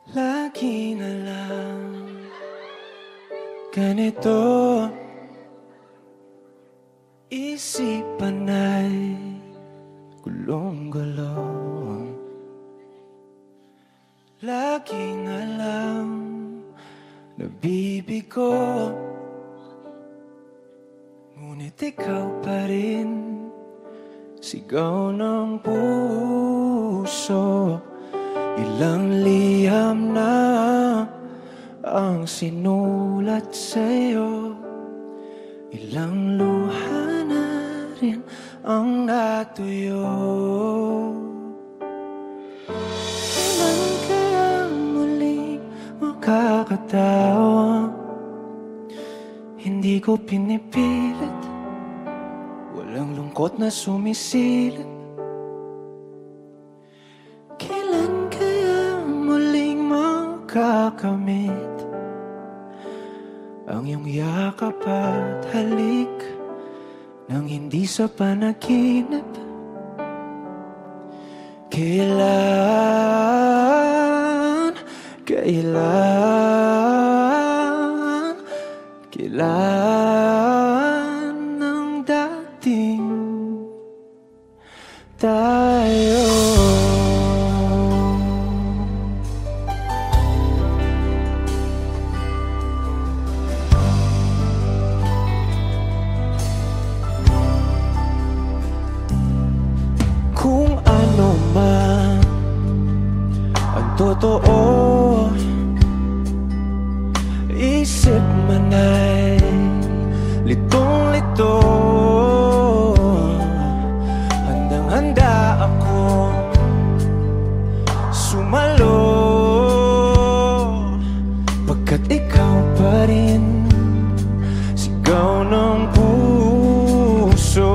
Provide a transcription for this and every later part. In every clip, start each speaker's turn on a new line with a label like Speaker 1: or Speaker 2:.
Speaker 1: Lagi na lang ganito, isipan ay gulong-gulong. Lagi na lang nabibigo, ngunit ikaw pa rin sigaw ng puso. Ilang liham na ang sinulat sa'yo, ilang luha na rin ang natuyo. Kailan kaya muling makakatawa? Hindi ko pinipilit, walang lungkot na sumisilip. Kailan kaya muling makakamit ang iyong yakap at halik nang hindi sa panaginip? Kailan, kailan ang dating tayo? Kung ano man ang totoo, isip man ay litong-lito. Handang-handa ako sumalo, pagkat ikaw pa rin sigaw ng puso.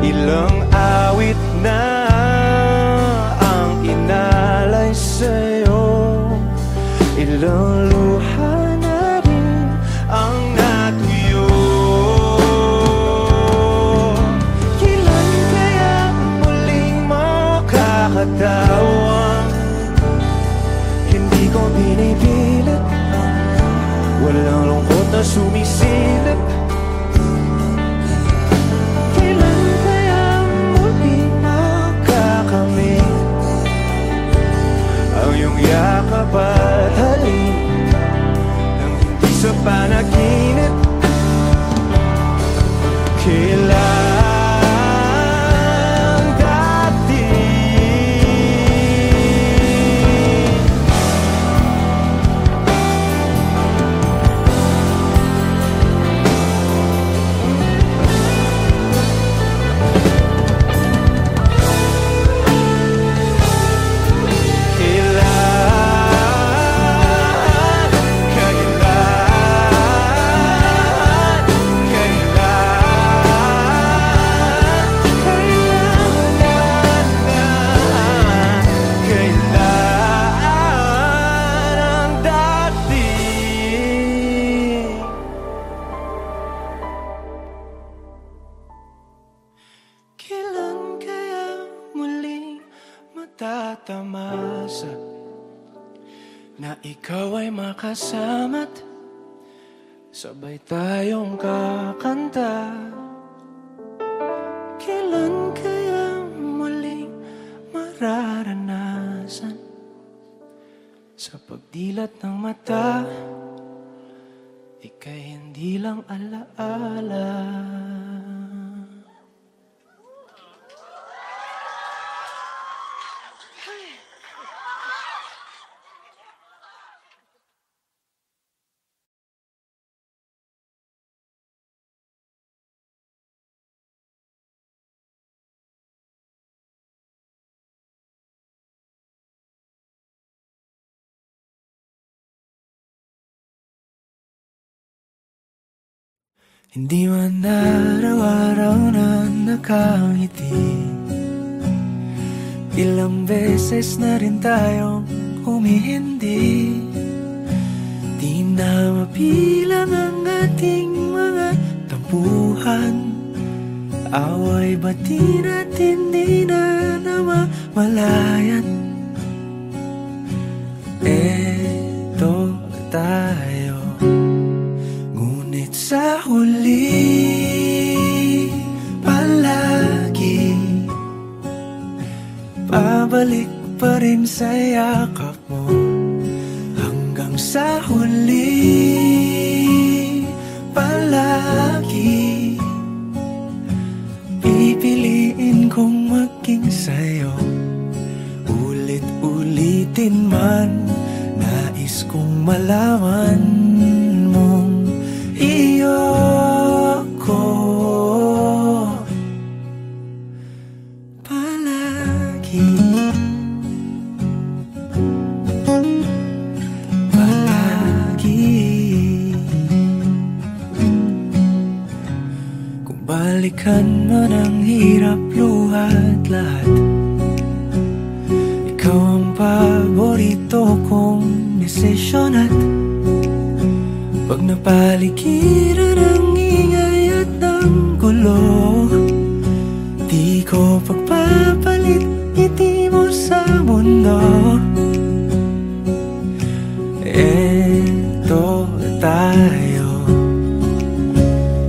Speaker 1: Ilang awit na ang inalay sa'yo, ilang luha na rin ang natuyo. Kailan kaya muling makakatawa? Hindi ko binipilit, walang lungkot na sumisilip. Yakap at halik nang hindi sa panaginip. Kailan dati tatamasa na ikaw ay makasama't sabay tayong kakanta. Kailan kaya muling mararanasan sa pagdilat ng mata, ika'y hindi lang alaala. Hindi man araw-araw na nakangiti, ilang beses na rin tayong humihindi. Di na mabilang ang ating mga tampuhan, away bati natin di na namamalayan. sa huli palagi pipiliin kong maging sa'yo. Ulit-ulitin man, nais kong malaman mong iyo ko palagi. Balikan man ang hirap, luhat lahat, ikaw ang paborito kong desisyon. At pag napaligiran ang ingay at ng gulo, di ko pagpapalit ngiti mo sa mundo. Eto tayo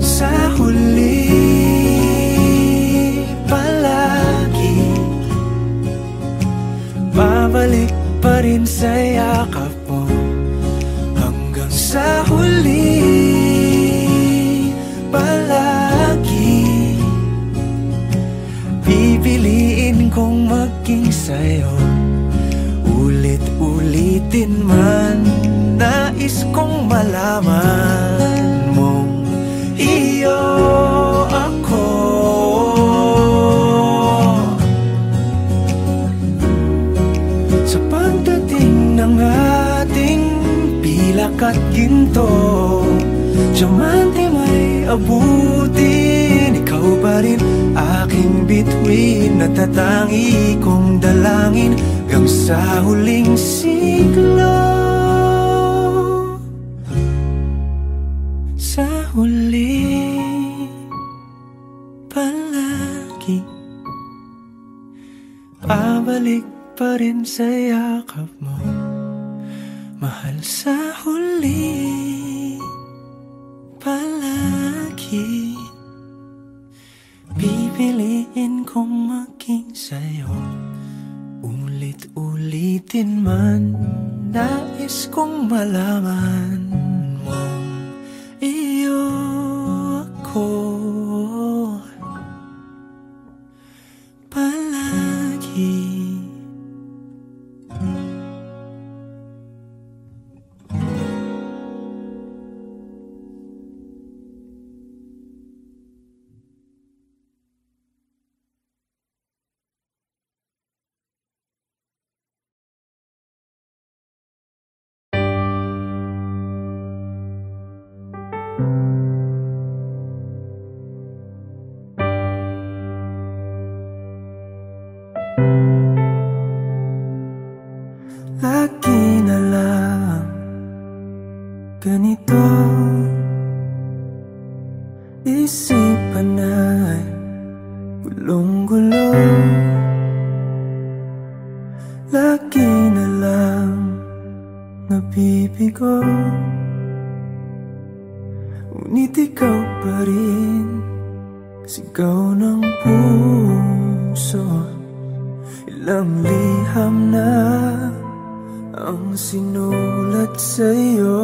Speaker 1: sa huli palagi, babalik pa rin sa yakap mo hanggang sa huli palagi pipiliin kong maging sa'yo. Ulit-ulitin man, nais kong malaman mong iyo ako. Sa pagdating ng ating pilak at ginto, diamante may abutin, ikaw pa rin aking bituin, natatangi kong dalangin hanggang sa huling siglo. Sa huli palagi, pabalik pa rin sa yakap mo, mahal. Sa huli palagi pipiliin kong maging sa'yo. Ulit-ulitin man, nais kong malaman mong iyo ako palagi. Lagi na lang ganito, isipan ay gulong-gulo. Lagi na lang nabibigo, ngunit ikaw pa rin sigaw ng puso. Ilang liham na ang sinulat sa'yo,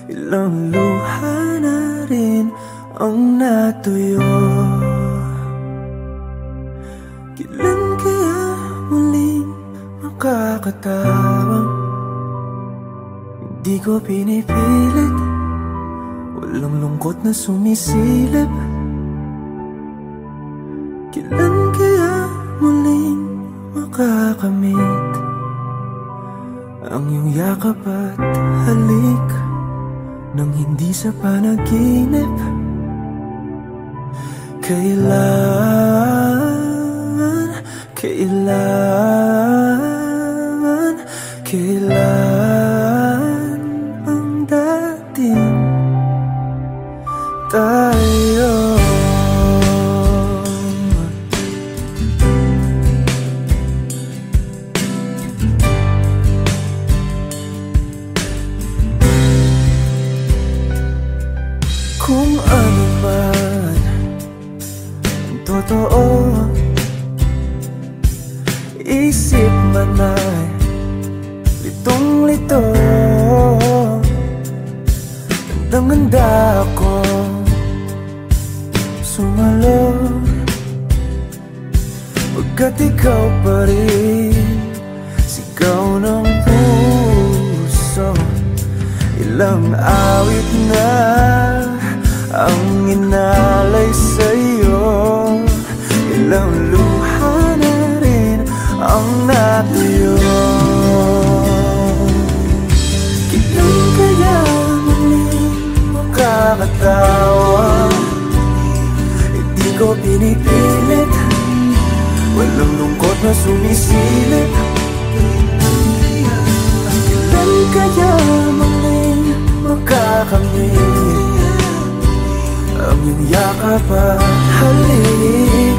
Speaker 1: ilang luha na rin ang natuyo. Kailan kaya muling makakatawang hindi ko pinipilit, walang lungkot na sumisilip. Kailan kaya muling makakamit ang iyong yakap at halik nang hindi sa panaginip? Kailan, kailan, kailan ang dating tayo? Kung ano man ang totoo, isip man ay litong-lito. handa akong sumalo, pagkat ikaw pa rin sigaw ng puso. Ilang awit na ang inalay sa'yo, ilang luha na rin ang natuyo. Kailan kaya muling makakatawa? Hindi ko pinipilit, walang lungkot na sumisilip. Kailan kaya muling makakamit ang iyong yakap at halik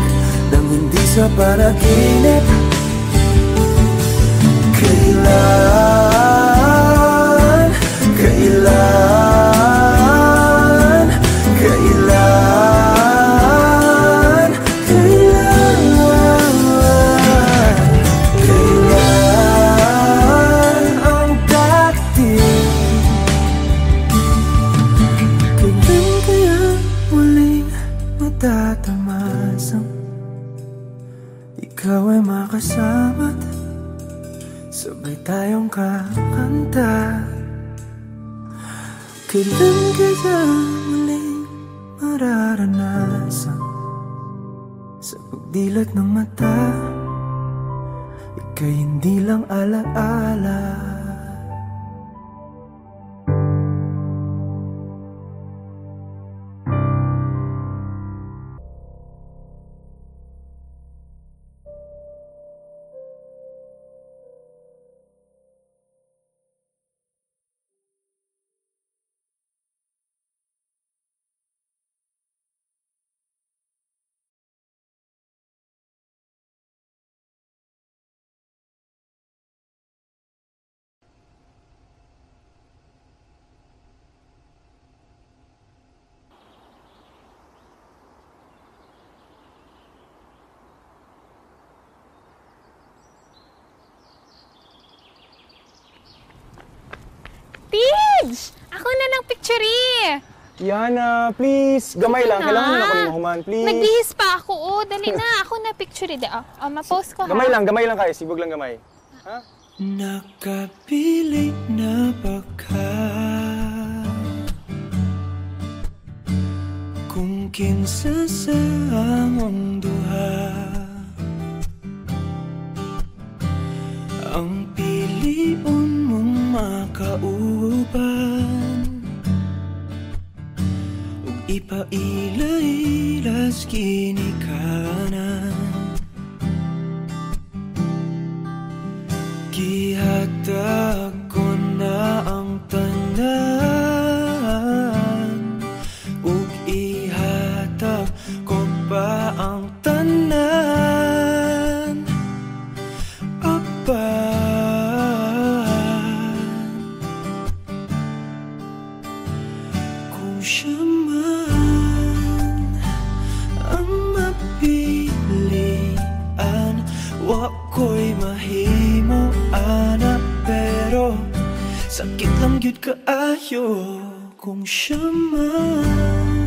Speaker 1: nang hindi sa panaginip? Kailan, kailan, kailan, kailan, kailan ang dating? Kailan kaya muling matatamasang ikaw ay makasama't sabay tayong kakanta? Kailan kaya muling mararanasan sa pagdilat ng mata ika'y hindi lang alaala?
Speaker 2: Tids! Ako na ng picture eh!
Speaker 3: Yana, please. Gamay lang. Kailangan na ako ni Mahuman, please.
Speaker 2: Nagbihis pa ako. Oh, dali na. Ako na picture eh. Ma-post ko ha.
Speaker 3: Gamay lang kayo. Sibog lang gamay. Ha?
Speaker 1: Nakapilit na ba ka kung kinsa sa among duha ang piliun mong makauban ug ipailailas ginikanan? Gihatag ko na ang tanan ug ihatag ko pa ang tanan. Kung siya man ang mapilian, wako'y mahimo ana, pero sakit lang gyud kaayo kung siya man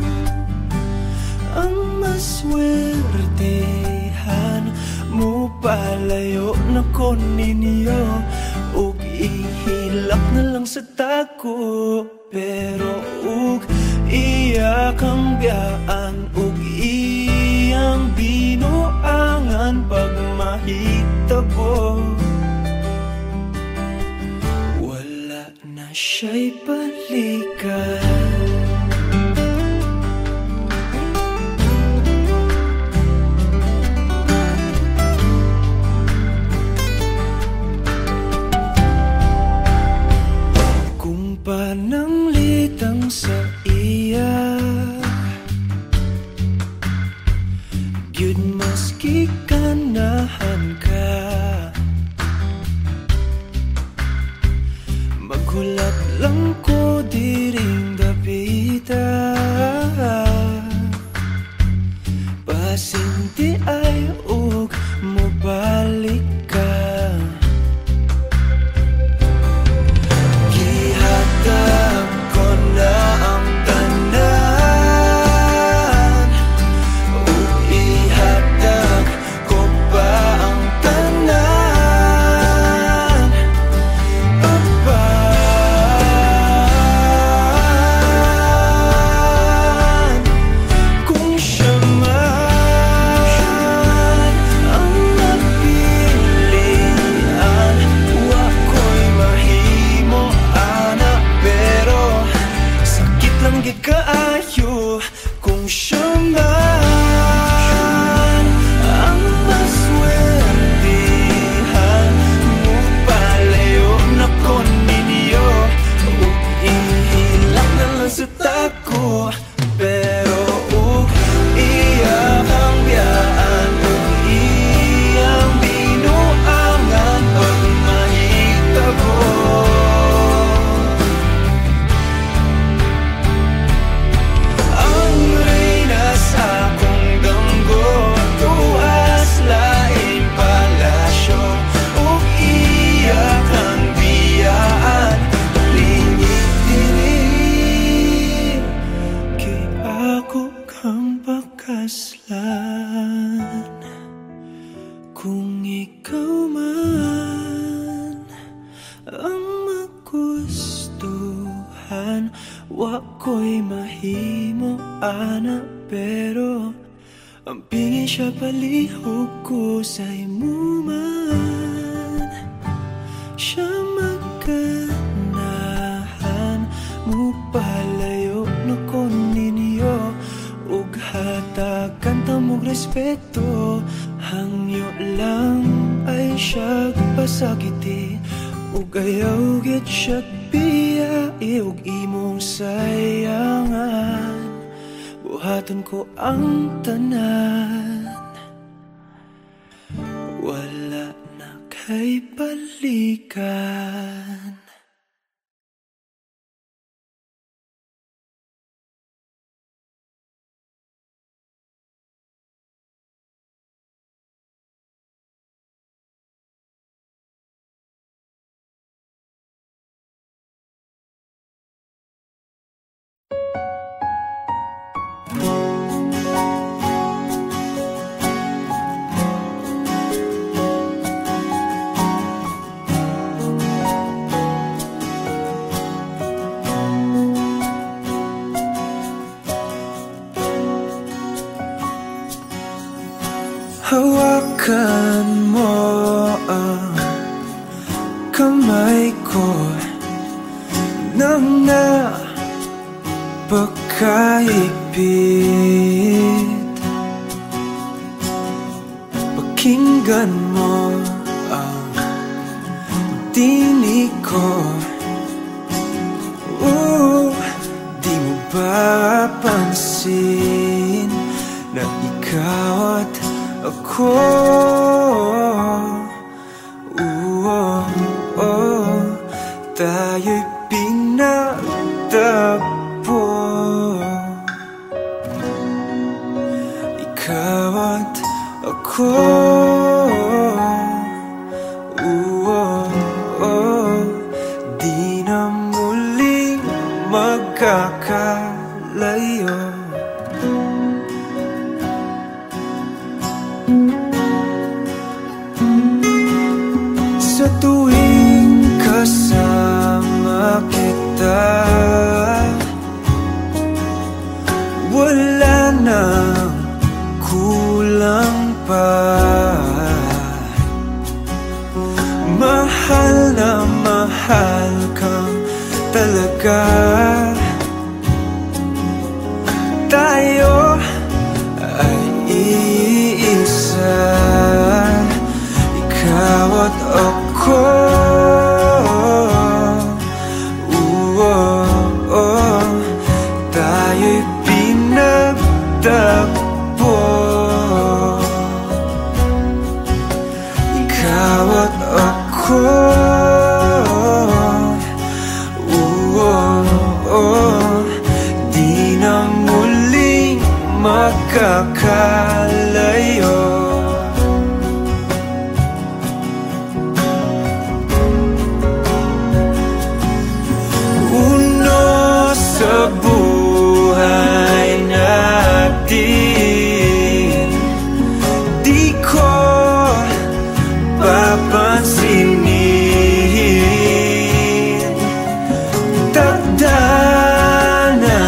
Speaker 1: ang maswertehan. Mo palayo na ko ninyo ug ihilak na lang sa tako, pero ug iya kang biyaan ug iyang binuangan pag mahitabo. Wala na siya'y balikan. Pananglitang sa iya gyud maski ganahan ka, maghulat lang ko diring dapita, pasinti ay ug mobalik ka. Gihatag ko na ang gustuhan, wa ko'y mahimo ana, pero ang pingin siya palihog ko sa imuman. Siya magkanahan, mupalayo na ko ninyo, ug hatagan tamog respeto. Hangyo lang ay siya pasakiti, ug ayaw gid siya biyai, ug imong sayangan. Buhaton ko ang tanan, wala na kay balikan. Hawakan mo ang kamay ko nang napakaipit. Pakinggan mo ang tinig ko. Di mo ba pansin na ikaw at ako, tayo'y pinagtagpo. Ikaw at ako, di na muling magkakalayo. Sa tuwing kasama kita, wala nang kulang pa. Mahal na mahal kang talaga. Tayo ay iisa, ikaw at ako. Tayo'y pinagtagpo. Ikaw at ako, di na muling magkakalayo. Sa buhay natin, di ko papansinin. Tadhana,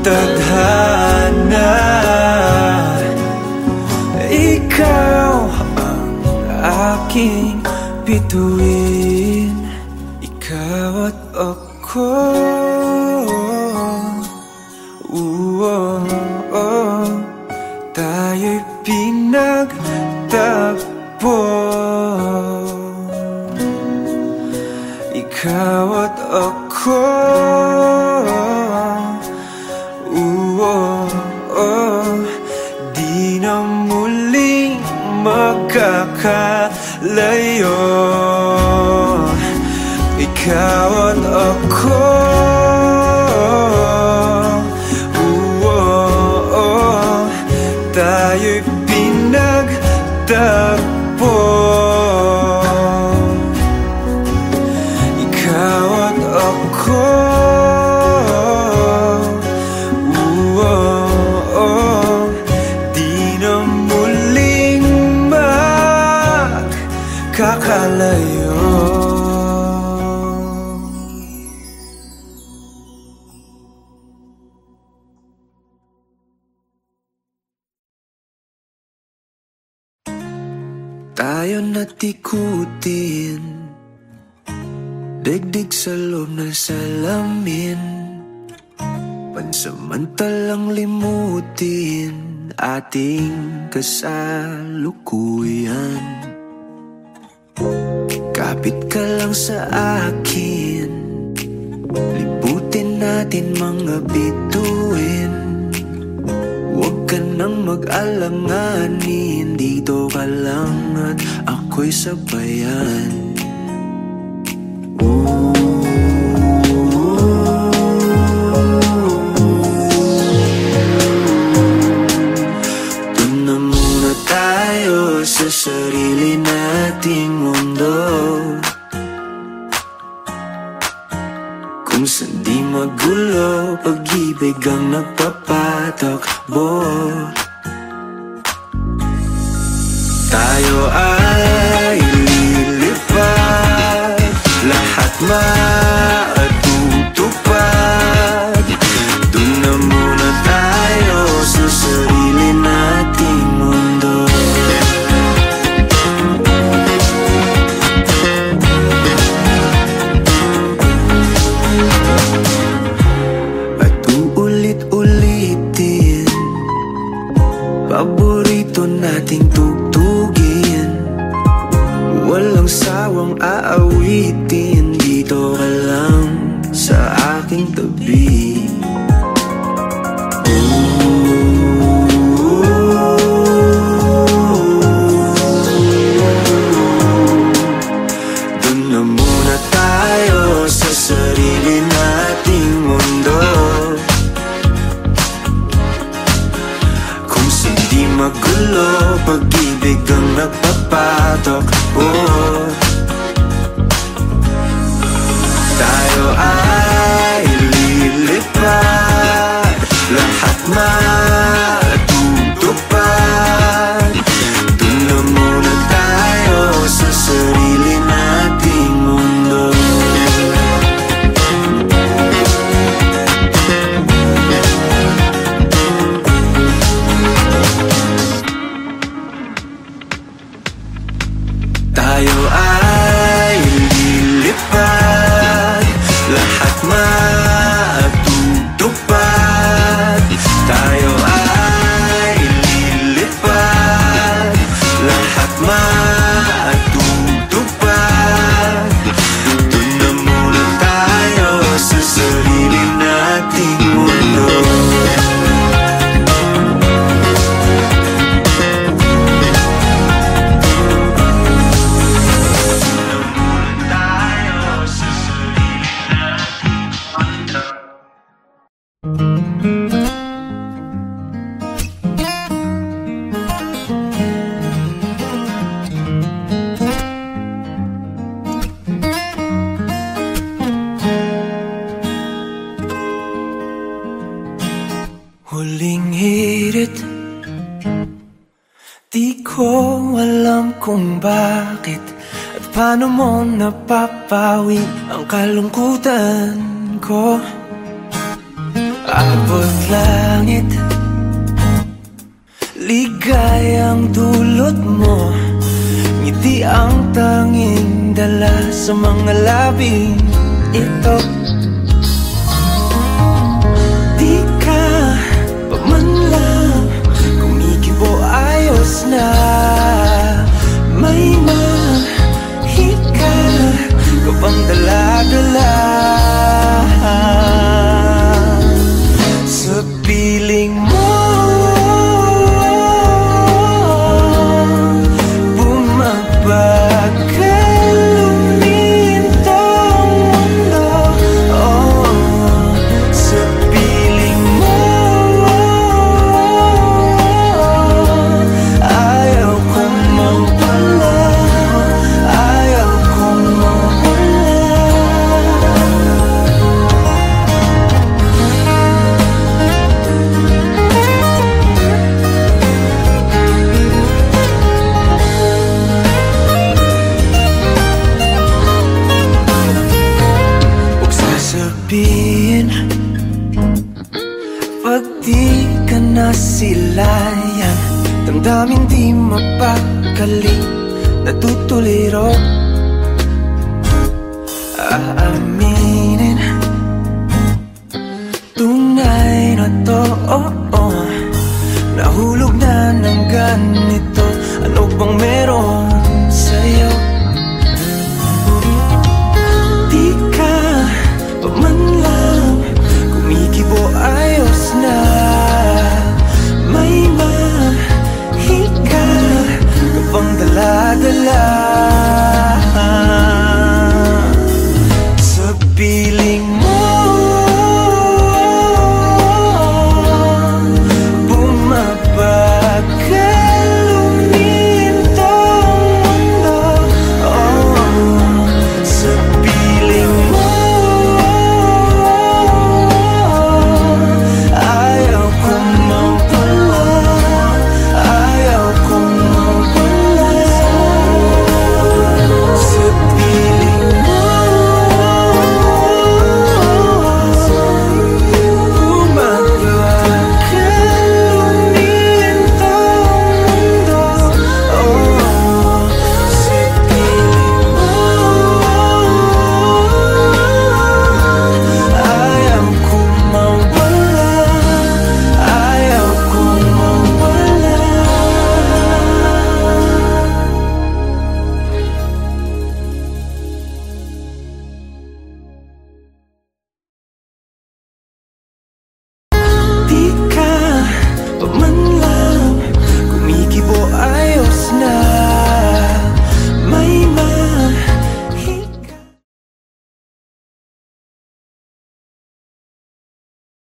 Speaker 1: tadhana, ikaw ang aking bituin. Ikaw at ako, tayo'y pinagtagpo. Ikaw at ako, di na muling magkakalayo. Ikaw at ako, tayo'y pinagtagpo. Ikaw at ako, di na muling magkakalayo. tayo natikutin, digdig sa loob ng salamin, pansamantalang limutin ating kasalukuyan. Kapit ka lang sa akin, libutin natin mga bituin. Huwag ka nang mag-alanganin, dito ka lang at ako'y sabayan. Doon na muna tayo sa sarili nating mundo, kung saan di magulo, pag-ibig ang nagpapatakbo. Tayo ay lilipad, lahat matutupad. Doon na muna tayo sa sarili nating mundo. Ulit-ulitin, paborito nating tugtugin, walang sawang aawitin, dito ka lang sa aking tabi. Doon na muna tayo sa sarili nating mundo, magulo, pag-ibig ang nagpapatakbo. Tayo ay lilipad, lahat matutupad. Doon na muna tayo sa sarili nating mundo. Tayo ay lilipad, lahat matutupad. Tayo ay lilipad, lahat matutupad. Doon na muna tayo sa sarili nating mundo. Huling hirit, di ko alam kung bakit at paano mo napapawi ang kalungkutan ko. Abot langit, ligayang dulot mo, ngiti ang tanging dala sa mga labing ito. Di ka pa man lang kumikibo, ayos na. May mahika ka pang dala-dala sa piling mo. Pag di ka nasilayan, damdamin di mapakali natutuliro. Aamin